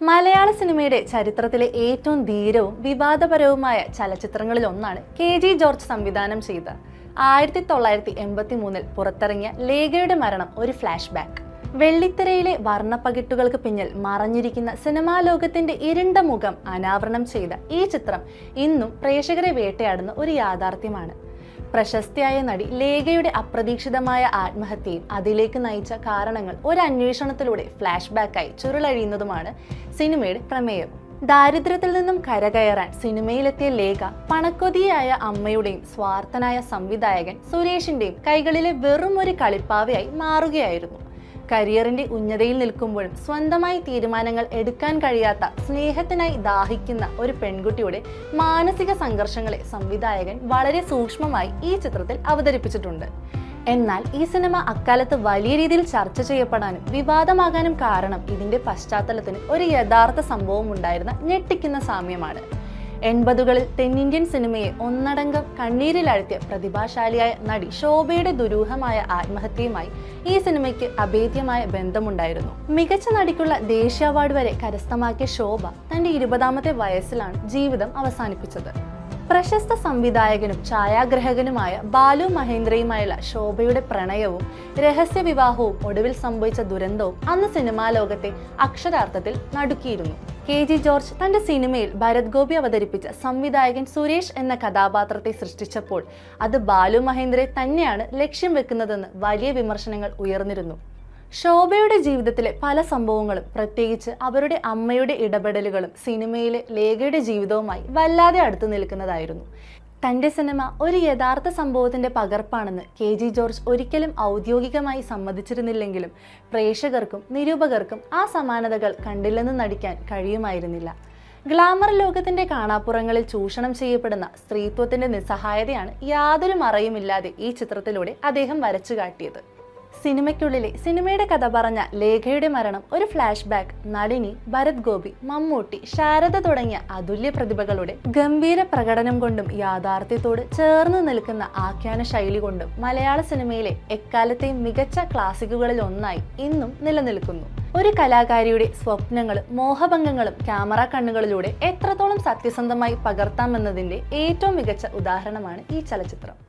മലയാള സിനിമയുടെ ചരിത്രത്തിലെ ഏറ്റവും ധീരവും വിവാദപരവുമായ ചലച്ചിത്രങ്ങളിൽ ഒന്നാണ് കെ.ജി. ജോർജ് സംവിധാനം ചെയ്ത 1983 പുറത്തിറങ്ങിയ ലേഖയുടെ മരണം ഒരു ഫ്ലാഷ് ബാക്ക്. വെള്ളിത്തിരയിലെ വർണ്ണപ്പകിട്ടുകൾക്ക് പിന്നിൽ മറഞ്ഞിരിക്കുന്ന സിനിമാ ലോകത്തിന്റെ ഇരുണ്ട മുഖം അനാവരണം ചെയ്ത ഈ ചിത്രം ഇന്നും പ്രേക്ഷകരെ വേട്ടയാടുന്ന ഒരു യാഥാർത്ഥ്യമാണ്. പ്രശസ്തിയായ നടി ലേഖയുടെ അപ്രതീക്ഷിതമായ ആത്മഹത്യയും അതിലേക്ക് നയിച്ച കാരണങ്ങൾ ഒരു അന്വേഷണത്തിലൂടെ ഫ്ലാഷ് ബാക്കായി ചുരുളഴിയുന്നതുമാണ് സിനിമയുടെ പ്രമേയം. ദാരിദ്ര്യത്തിൽ നിന്നും കരകയറാൻ സിനിമയിലെത്തിയ ലേഖ പണക്കൊതിയായ അമ്മയുടെയും സ്വാർത്ഥനായ സംവിധായകൻ സുരേഷിന്റെയും കൈകളിലെ വെറും ഒരു കളിപ്പാവയായി മാറുകയായിരുന്നു. കരിയറിന്റെ ഉന്നതയിൽ നിൽക്കുമ്പോഴും സ്വന്തമായി തീരുമാനങ്ങൾ എടുക്കാൻ കഴിയാത്ത, സ്നേഹത്തിനായി ദാഹിക്കുന്ന ഒരു പെൺകുട്ടിയുടെ മാനസിക സംഘർഷങ്ങളെ സംവിധായകൻ വളരെ സൂക്ഷ്മമായി ഈ ചിത്രത്തിൽ അവതരിപ്പിച്ചിട്ടുണ്ട്. എന്നാൽ ഈ സിനിമ അക്കാലത്ത് വലിയ രീതിയിൽ ചർച്ച ചെയ്യപ്പെടാനും വിവാദമാകാനും കാരണം ഇതിന്റെ പശ്ചാത്തലത്തിന് ഒരു യഥാർത്ഥ സംഭവം ഉണ്ടായിരുന്ന ഞെട്ടിക്കുന്ന സാമ്യമാണ്. 80കളിൽ തെന്നിന്ത്യൻ സിനിമയെ ഒന്നടങ്കം കണ്ണീരിലഴ്ത്തിയ പ്രതിഭാശാലിയായ നടി ശോഭയുടെ ദുരൂഹമായ ആത്മഹത്യയുമായി ഈ സിനിമയ്ക്ക് അഭേദ്യമായ ബന്ധമുണ്ടായിരുന്നു. മികച്ച നടിക്കുള്ള ദേശീയ അവാർഡ് വരെ കരസ്ഥമാക്കിയ ശോഭ തന്റെ 20ാമത്തെ വയസ്സിലാണ് ജീവിതം അവസാനിപ്പിച്ചത്. പ്രശസ്ത സംവിധായകനും ഛായാഗ്രഹകനുമായ ബാലു മഹേന്ദ്രയുമായുള്ള ശോഭയുടെ പ്രണയവും രഹസ്യ വിവാഹവും ഒടുവിൽ സംഭവിച്ച ദുരന്തവും അന്ന് സിനിമാ ലോകത്തെ അക്ഷരാർത്ഥത്തിൽ നടുക്കിയിരുന്നു. കെ.ജി. ജോർജ് തന്റെ സിനിമയിൽ ഭരത് ഗോപി അവതരിപ്പിച്ച സംവിധായകൻ സുരേഷ് എന്ന കഥാപാത്രത്തെ സൃഷ്ടിച്ചപ്പോൾ അത് ബാലു മഹേന്ദ്രയെ തന്നെയാണ് ലക്ഷ്യം വെക്കുന്നതെന്ന് വലിയ വിമർശനങ്ങൾ ഉയർന്നിരുന്നു. ശോഭയുടെ ജീവിതത്തിലെ പല സംഭവങ്ങളും, പ്രത്യേകിച്ച് അവരുടെ അമ്മയുടെ ഇടപെടലുകളും സിനിമയിലെ ലേഖയുടെ ജീവിതവുമായി വല്ലാതെ അടുത്തു നിൽക്കുന്നതായിരുന്നു. തന്റെ സിനിമ ഒരു യഥാർത്ഥ സംഭവത്തിന്റെ പകർപ്പാണെന്ന് കെ.ജി. ജോർജ് ഒരിക്കലും ഔദ്യോഗികമായി സമ്മതിച്ചിരുന്നില്ലെങ്കിലും പ്രേക്ഷകർക്കും നിരൂപകർക്കും ആ സമാനതകൾ കണ്ടില്ലെന്ന് നടിക്കാൻ കഴിയുമായിരുന്നില്ല. ഗ്ലാമർ ലോകത്തിന്റെ കാണാപ്പുറങ്ങളിൽ ചൂഷണം ചെയ്യപ്പെടുന്ന സ്ത്രീത്വത്തിന്റെ നിസ്സഹായതയാണ് യാതൊരു മറയുമില്ലാതെ ഈ ചിത്രത്തിലൂടെ അദ്ദേഹം വരച്ചു കാട്ടിയത്. സിനിമയ്ക്കുള്ളിലെ സിനിമയുടെ കഥ പറഞ്ഞ ലേഖയുടെ മരണം ഒരു ഫ്ലാഷ് ബാക്ക് നളിനി, ഭരത് ഗോപി, മമ്മൂട്ടി, ശാരദ തുടങ്ങിയ അതുല്യ പ്രതിഭകളുടെ ഗംഭീര പ്രകടനം കൊണ്ടും യാഥാർത്ഥ്യത്തോട് ചേർന്ന് നിൽക്കുന്ന ആഖ്യാന ശൈലി കൊണ്ടും മലയാള സിനിമയിലെ എക്കാലത്തെയും മികച്ച ക്ലാസിക്കുകളിൽ ഒന്നായി ഇന്നും നിലനിൽക്കുന്നു. ഒരു കലാകാരിയുടെ സ്വപ്നങ്ങളും മോഹഭംഗങ്ങളും ക്യാമറ കണ്ണുകളിലൂടെ എത്രത്തോളം സത്യസന്ധമായി പകർത്താമെന്നതിന്റെ ഏറ്റവും മികച്ച ഉദാഹരണമാണ് ഈ ചലച്ചിത്രം.